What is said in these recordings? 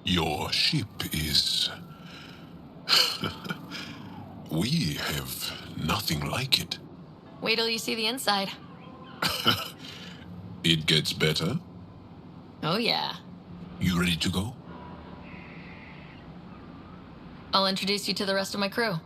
Your ship is... We have nothing like it. Wait till you see the inside. It gets better. Oh yeah. You ready to go? I'll introduce you to the rest of my crew.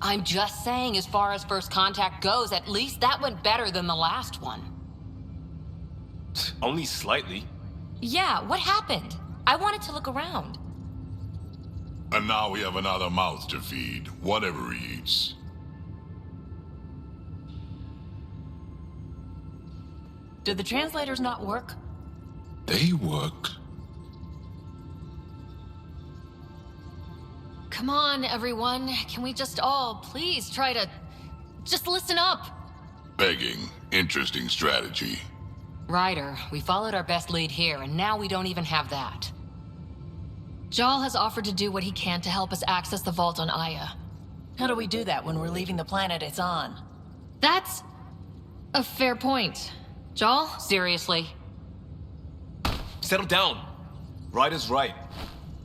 I'm just saying, as far as first contact goes, at least that went better than the last one. Only slightly. Yeah, what happened? I wanted to look around. And now we have another mouth to feed, whatever he eats. Did the translators not work? They work. Come on, everyone. Can we just all please try to... just listen up? Begging. Interesting strategy. Ryder, we followed our best lead here, and now we don't even have that. Jal has offered to do what he can to help us access the vault on Aya. How do we do that when we're leaving the planet it's on? That's a fair point. Jal? Seriously? Settle down. Ryder's right.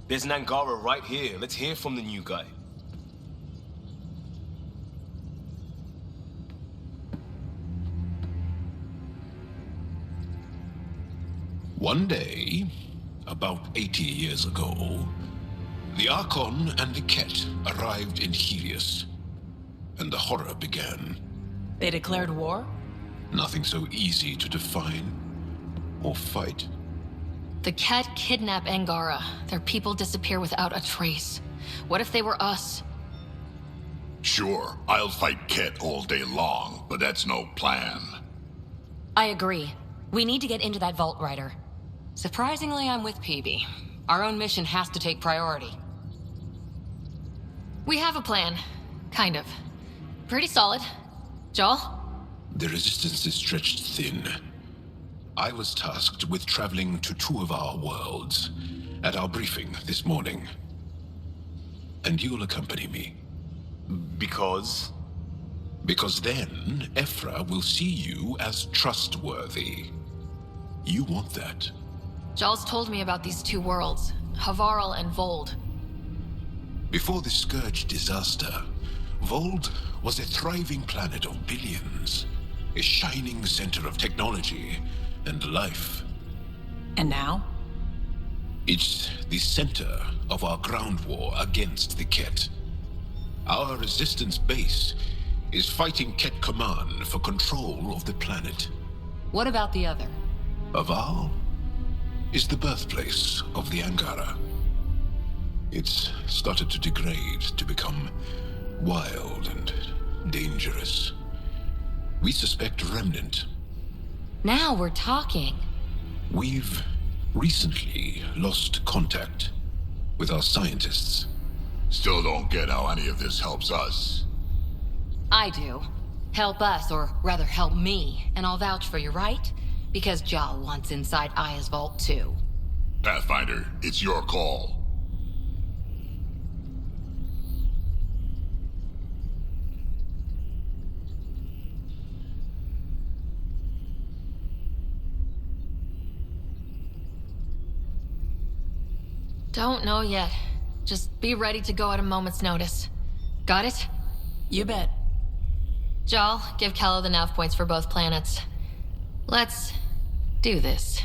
There's an Angara right here. Let's hear from the new guy. One day, about 80 years ago, the Archon and the Ket arrived in Helios, and the horror began. They declared war? Nothing so easy to define or fight. The Ket kidnap Angara. Their people disappear without a trace. What if they were us? Sure, I'll fight Ket all day long, but that's no plan. I agree. We need to get into that vault, Ryder. Surprisingly, I'm with PB. Our own mission has to take priority. We have a plan. Kind of. Pretty solid. Jal? The resistance is stretched thin. I was tasked with traveling to two of our worlds at our briefing this morning. And you'll accompany me. Because? Because then, Ephra will see you as trustworthy. You want that. Jal's told me about these two worlds, Havarl and Vold. Before the Scourge disaster, Vold was a thriving planet of billions, a shining center of technology and life. And now? It's the center of our ground war against the Ket. Our resistance base is fighting Ket Command for control of the planet. What about the other? Havarl is the birthplace of the Angara. It's started to degrade, to become wild and dangerous. We suspect Remnant. Now we're talking. We've recently lost contact with our scientists. Still don't get how any of this helps us. I do. Help us, or rather help me, and I'll vouch for you, right? Because Jal wants inside Aya's vault too. Pathfinder, it's your call. Don't know yet. Just be ready to go at a moment's notice. Got it? You bet. Jal, give Kello the nav points for both planets. Let's do this.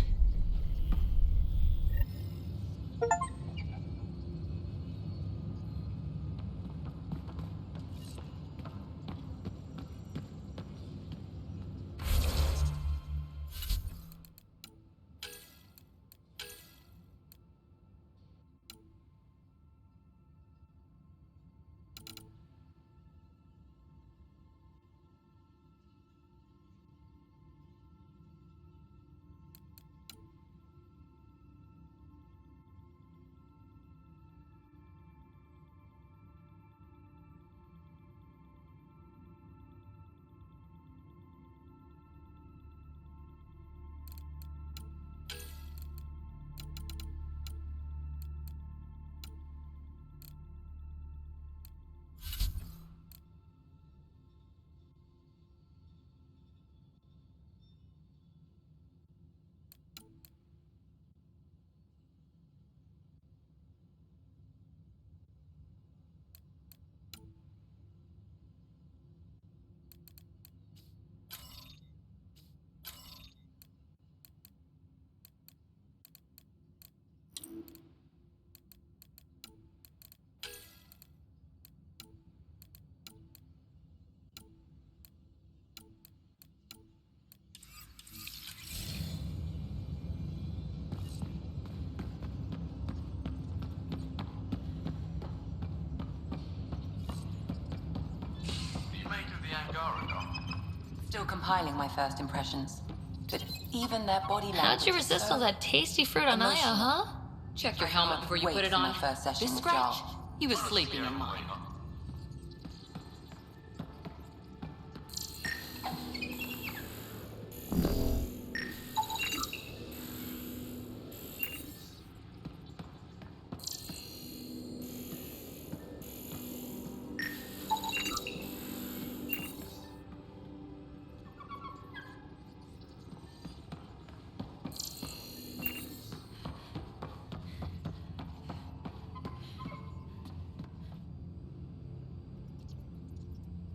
Still compiling my first impressions. But even their body language. How'd you resist all that tasty fruit on Aya, huh? Check your helmet before you put it on. My first session This with scratch, Jarl. he was sleeping in mine.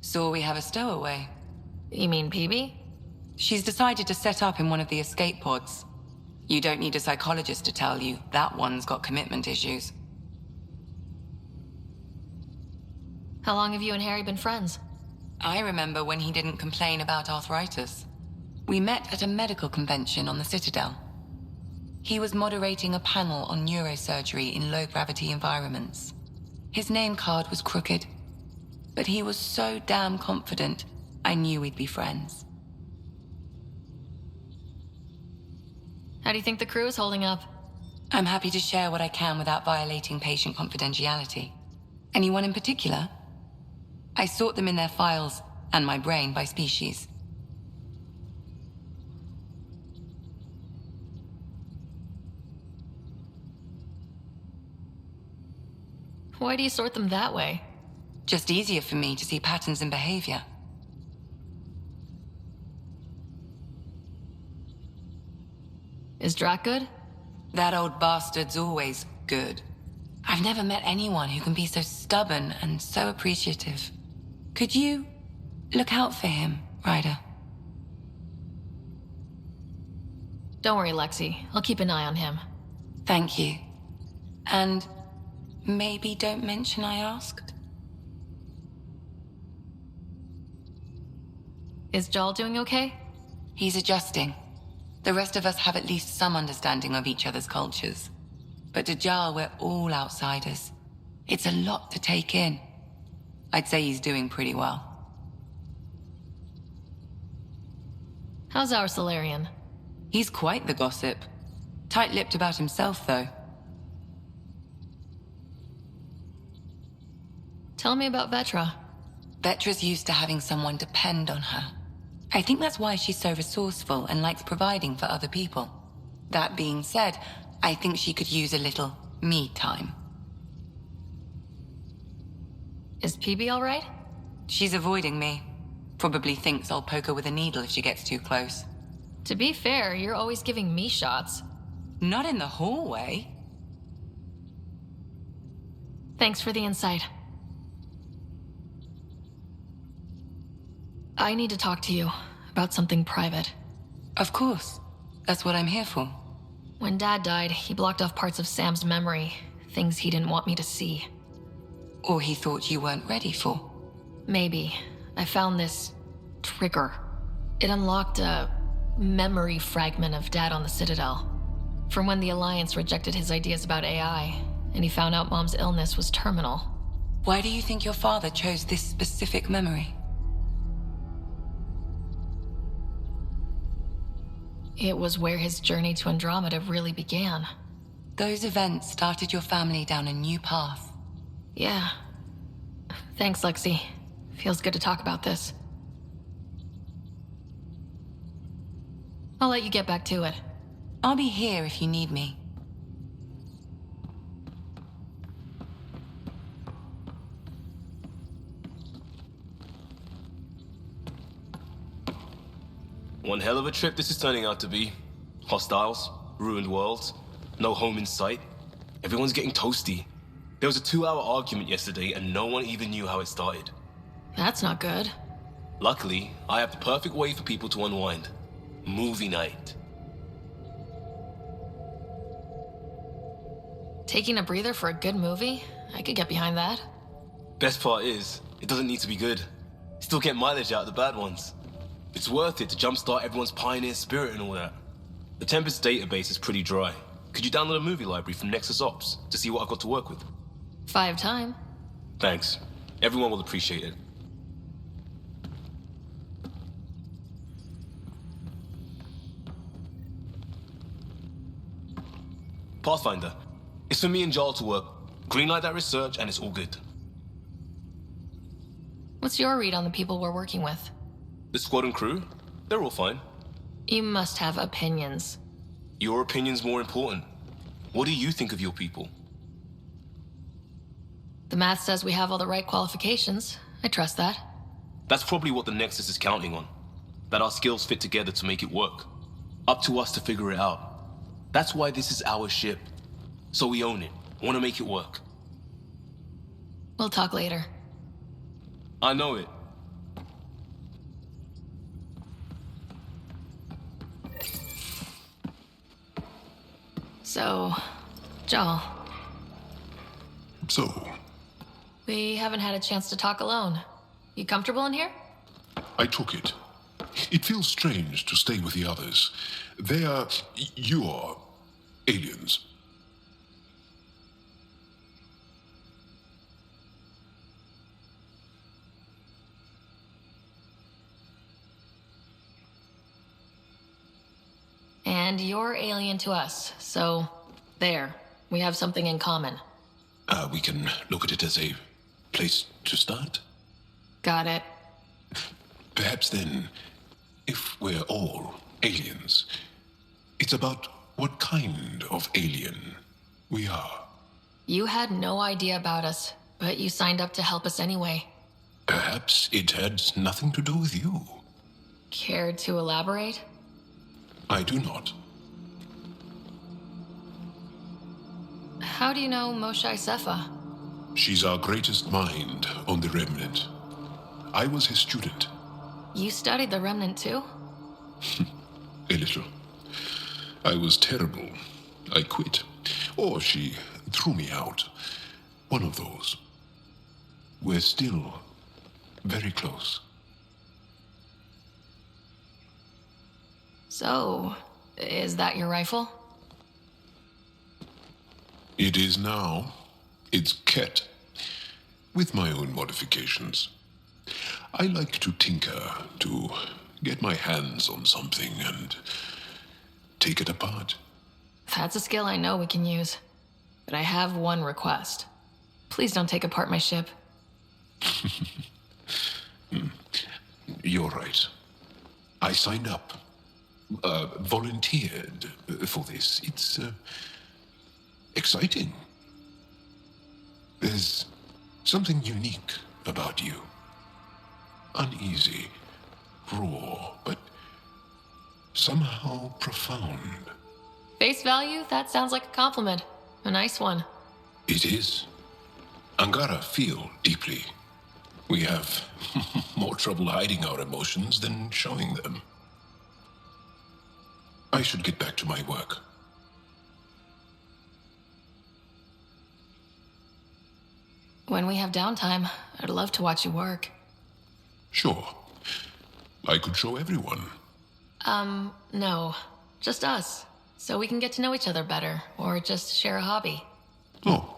So we have a stowaway. You mean PB? She's decided to set up in one of the escape pods. You don't need a psychologist to tell you that one's got commitment issues. How long have you and Harry been friends? I remember when he didn't complain about arthritis. We met at a medical convention on the Citadel. He was moderating a panel on neurosurgery in low-gravity environments. His name card was crooked, but he was so damn confident, I knew we'd be friends. How do you think the crew is holding up? I'm happy to share what I can without violating patient confidentiality. Anyone in particular? I sort them in their files, and my brain by species. Why do you sort them that way? Just easier for me to see patterns in behavior. Is Drac good? That old bastard's always good. I've never met anyone who can be so stubborn and so appreciative. Could you look out for him, Ryder? Don't worry, Lexi. I'll keep an eye on him. Thank you. And maybe don't mention I asked? Is Jal doing okay? He's adjusting. The rest of us have at least some understanding of each other's cultures. But to Jal, we're all outsiders. It's a lot to take in. I'd say he's doing pretty well. How's our Solarian? He's quite the gossip. Tight-lipped about himself, though. Tell me about Vetra. Vetra's used to having someone depend on her. I think that's why she's so resourceful and likes providing for other people. That being said, I think she could use a little me time. Is PB all right? She's avoiding me. Probably thinks I'll poke her with a needle if she gets too close. To be fair, you're always giving me shots. Not in the hallway. Thanks for the insight. I need to talk to you about something private. Of course. That's what I'm here for. When Dad died, he blocked off parts of Sam's memory, things he didn't want me to see. Or he thought you weren't ready for. Maybe. I found this trigger. It unlocked a memory fragment of Dad on the Citadel. From when the Alliance rejected his ideas about AI, and he found out Mom's illness was terminal. Why do you think your father chose this specific memory? It was where his journey to Andromeda really began. Those events started your family down a new path. Yeah. Thanks, Lexi. Feels good to talk about this. I'll let you get back to it. I'll be here if you need me. One hell of a trip this is turning out to be. Hostiles, ruined worlds, no home in sight. Everyone's getting toasty. There was a 2-hour argument yesterday and no one even knew how it started. That's not good. Luckily, I have the perfect way for people to unwind. Movie night. Taking a breather for a good movie? I could get behind that. Best part is, it doesn't need to be good. Still get mileage out of the bad ones. It's worth it to jumpstart everyone's pioneer spirit and all that. The Tempest database is pretty dry. Could you download a movie library from Nexus Ops to see what I've got to work with? 5 time. Thanks. Everyone will appreciate it. Pathfinder. It's for me and Jarl to work. Greenlight that research and it's all good. What's your read on the people we're working with? The squad and crew, they're all fine. You must have opinions. Your opinion's more important. What do you think of your people? The math says we have all the right qualifications. I trust that. That's probably what the Nexus is counting on. That our skills fit together to make it work. Up to us to figure it out. That's why this is our ship. So we own it. Want to make it work. We'll talk later. I know it. So, Joel, So, we haven't had a chance to talk alone. You comfortable in here? I took it. It feels strange to stay with the others. They are your aliens. And you're alien to us, so there. We have something in common. We can look at it as a place to start. Got it. Perhaps then, if we're all aliens, it's about what kind of alien we are. You had no idea about us, but you signed up to help us anyway. Perhaps it had nothing to do with you. Care to elaborate? I do not. How do you know Moshe Sefa? She's our greatest mind on the Remnant. I was his student. You studied the Remnant too? A little. I was terrible. I quit. Or she threw me out. One of those. We're still very close. So, is that your rifle? It is now. It's Ket, with my own modifications. I like to tinker, to get my hands on something and take it apart. That's a skill I know we can use. But I have one request. Please don't take apart my ship. You're right. I signed up. Volunteered for this. It's exciting. There's something unique about you. Uneasy, raw, but somehow profound. Face value? That sounds like a compliment. A nice one. It is. Angara feel deeply. We have more trouble hiding our emotions than showing them. I should get back to my work. When we have downtime, I'd love to watch you work. Sure. I could show everyone. No. Just us. So we can get to know each other better, or just share a hobby. Oh,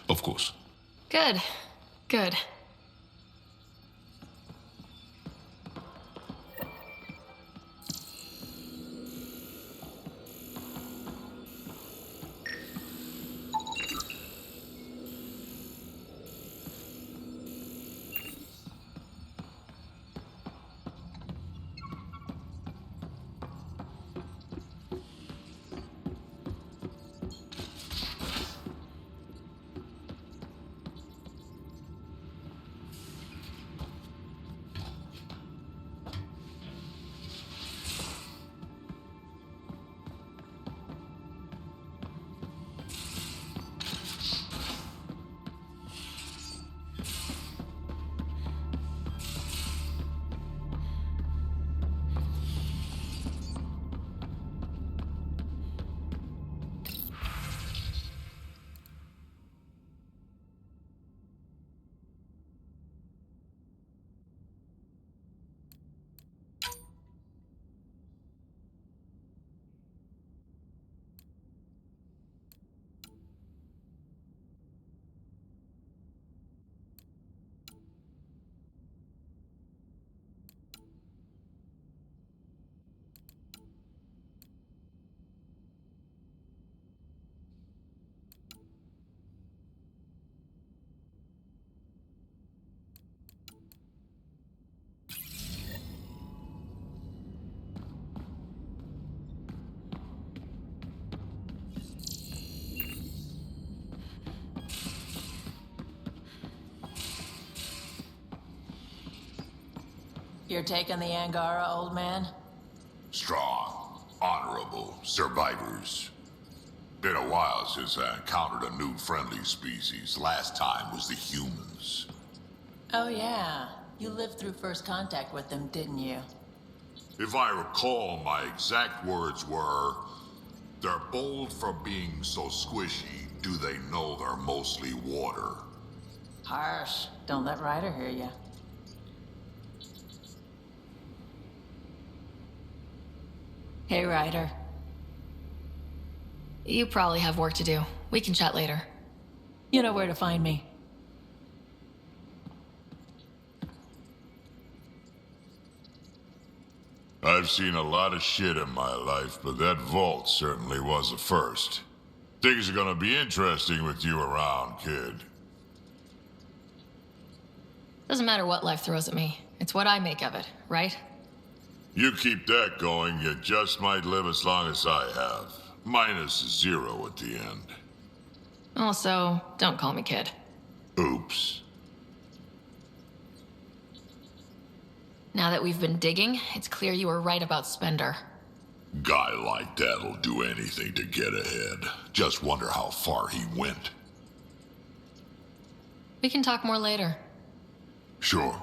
of course. Good. Good. Your take on the Angara, old man? Strong, honorable survivors. Been a while since I encountered a new friendly species. Last time was the humans. Oh, yeah. You lived through first contact with them, didn't you? If I recall, my exact words were, "They're bold for being so squishy. Do they know they're mostly water?" Harsh. Don't let Ryder hear you. Hey, Ryder. You probably have work to do. We can chat later. You know where to find me. I've seen a lot of shit in my life, but that vault certainly was a first. Things are gonna be interesting with you around, kid. Doesn't matter what life throws at me. It's what I make of it, right? You keep that going, you just might live as long as I have. Minus 0 at the end. Also, don't call me kid. Oops. Now that we've been digging, it's clear you were right about Spender. Guy like that'll do anything to get ahead. Just wonder how far he went. We can talk more later. Sure.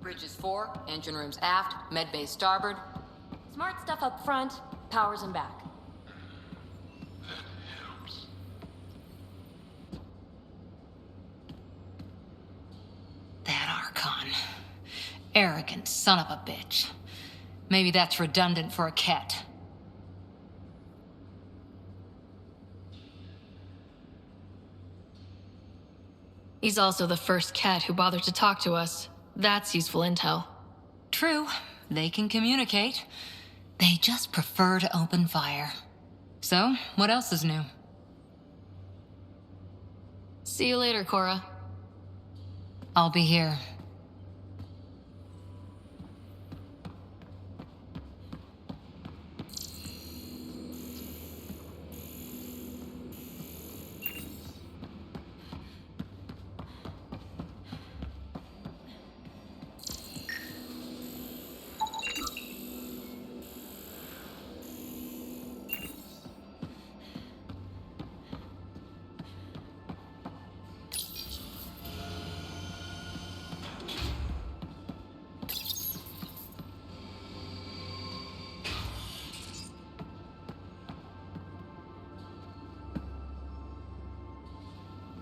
Bridges 4, engine rooms aft, med bay starboard. Smart stuff up front, powers in back. That Archon. Arrogant son of a bitch. Maybe that's redundant for a cat. He's also the first cat who bothered to talk to us. That's useful intel. True, they can communicate. They just prefer to open fire. So, what else is new? See you later, Cora. I'll be here.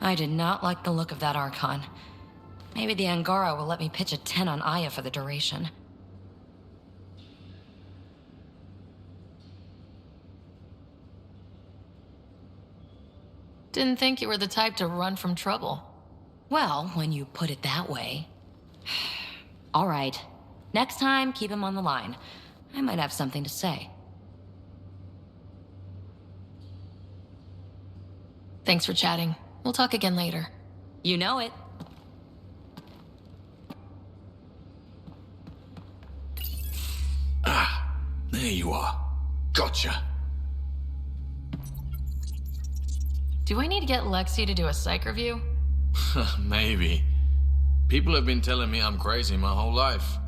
I did not like the look of that Archon. Maybe the Angara will let me pitch a 10 on Aya for the duration. Didn't think you were the type to run from trouble. Well, when you put it that way. All right. Next time, keep him on the line. I might have something to say. Thanks for chatting. We'll talk again later. You know it. There you are. Gotcha. Do I need to get Lexi to do a psych review? Maybe. People have been telling me I'm crazy my whole life.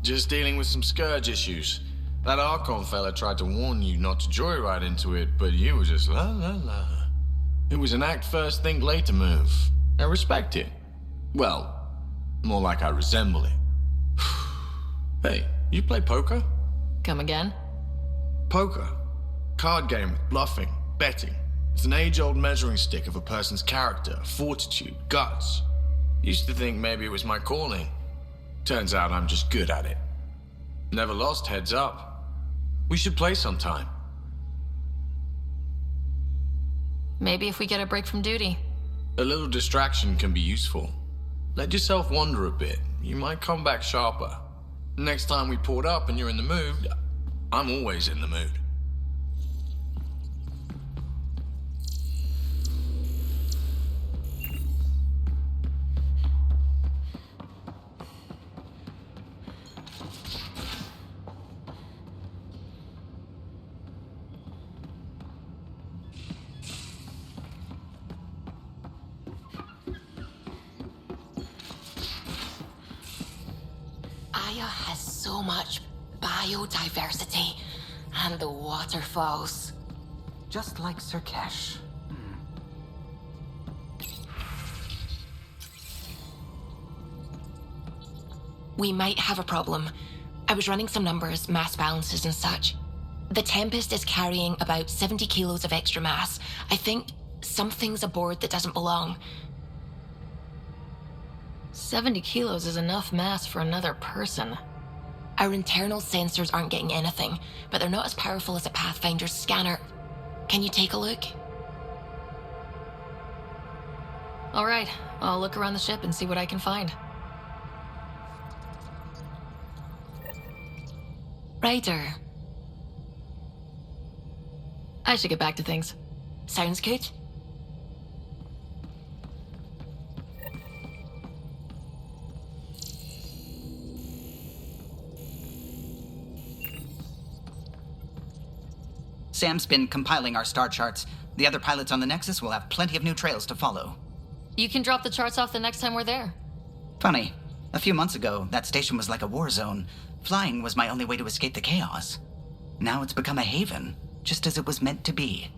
Just dealing with some scourge issues. That Archon fella tried to warn you not to joyride into it, but you were just la la la. It was an act first, think later move. I respect it. Well, more like I resemble it. Hey, you play poker? Come again? Poker. Card game with bluffing, betting. It's an age-old measuring stick of a person's character, fortitude, guts. Used to think maybe it was my calling. Turns out I'm just good at it. Never lost, heads up. We should play sometime. Maybe if we get a break from duty. A little distraction can be useful. Let yourself wander a bit. You might come back sharper. Next time we port up and you're in the mood, I'm always in the mood. Aya has so much biodiversity and the waterfalls. Just like Sirkesh. We might have a problem. I was running some numbers, mass balances and such. The Tempest is carrying about 70 kilos of extra mass. I think something's aboard that doesn't belong. 70 kilos is enough mass for another person. Our internal sensors aren't getting anything, but they're not as powerful as a Pathfinder's scanner. Can you take a look? All right, I'll look around the ship and see what I can find. Ryder. I should get back to things. Sounds good. Sam's been compiling our star charts. The other pilots on the Nexus will have plenty of new trails to follow. You can drop the charts off the next time we're there. Funny, a few months ago, that station was like a war zone. Flying was my only way to escape the chaos. Now it's become a haven, just as it was meant to be.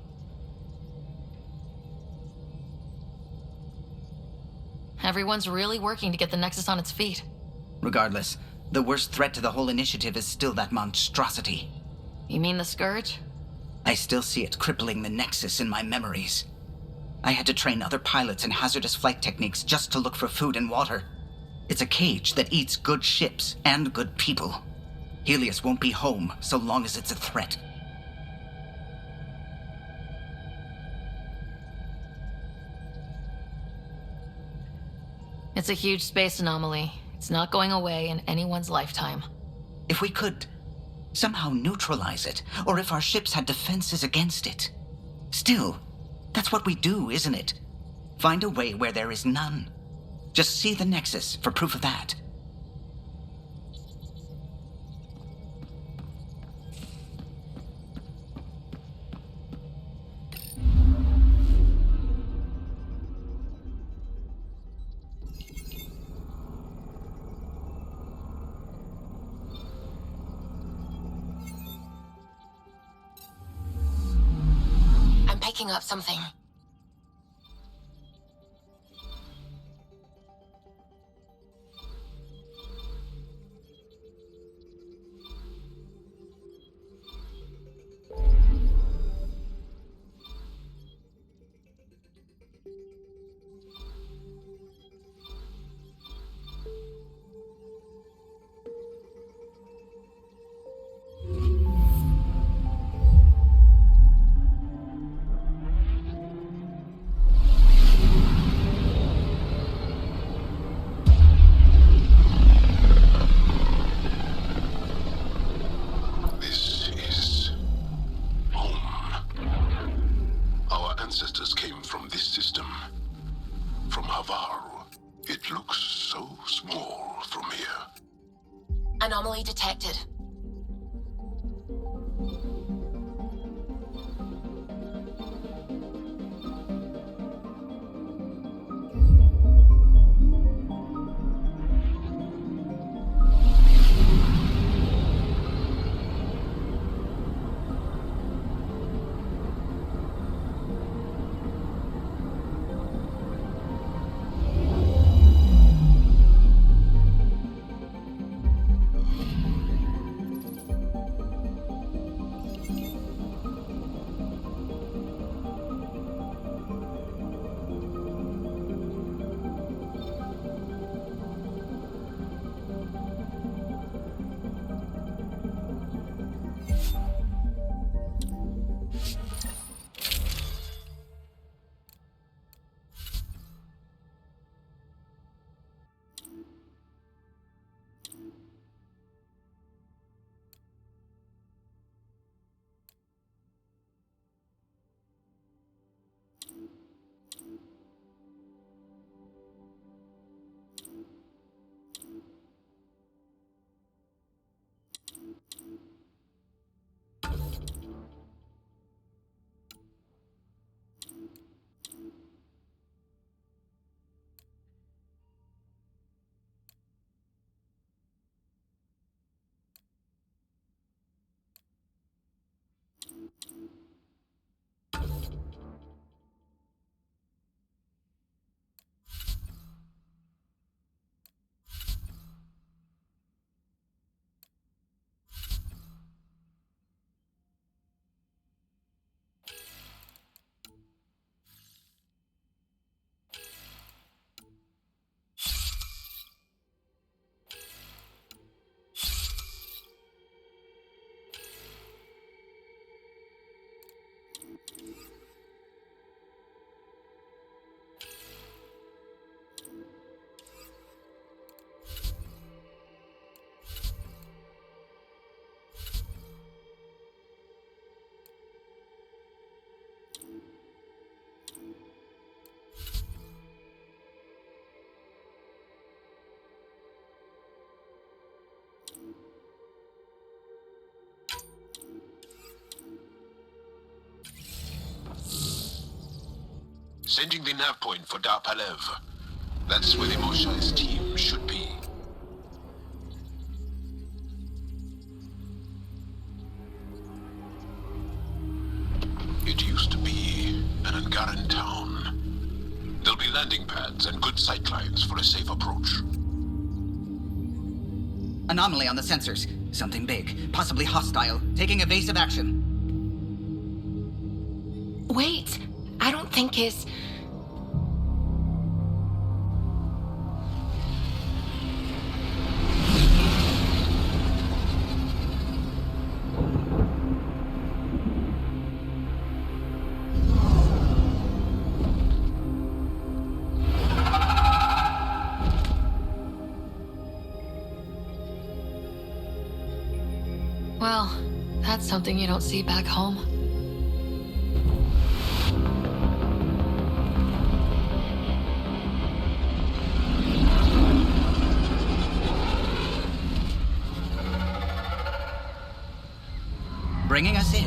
Everyone's really working to get the Nexus on its feet. Regardless, the worst threat to the whole initiative is still that monstrosity. You mean the Scourge? I still see it crippling the Nexus in my memories. I had to train other pilots in hazardous flight techniques just to look for food and water. It's a cage that eats good ships and good people. Helios won't be home so long as it's a threat. It's a huge space anomaly. It's not going away in anyone's lifetime. If we could somehow neutralize it, or if our ships had defenses against it. Still, that's what we do, isn't it? Find a way where there is none. Just see the Nexus for proof of that. I'm picking up something. This is home. Our ancestors came from this system. From Havar. It looks so small from here. Anomaly detected. Sending the nav point for Dar Palev. That's where the Mosha's team should be. It used to be an Angaran town. There'll be landing pads and good sightlines for a safe approach. Anomaly on the sensors. Something big, possibly hostile, taking evasive action. Wait, I don't think his... Well, that's something you don't see back home. Bringing us in.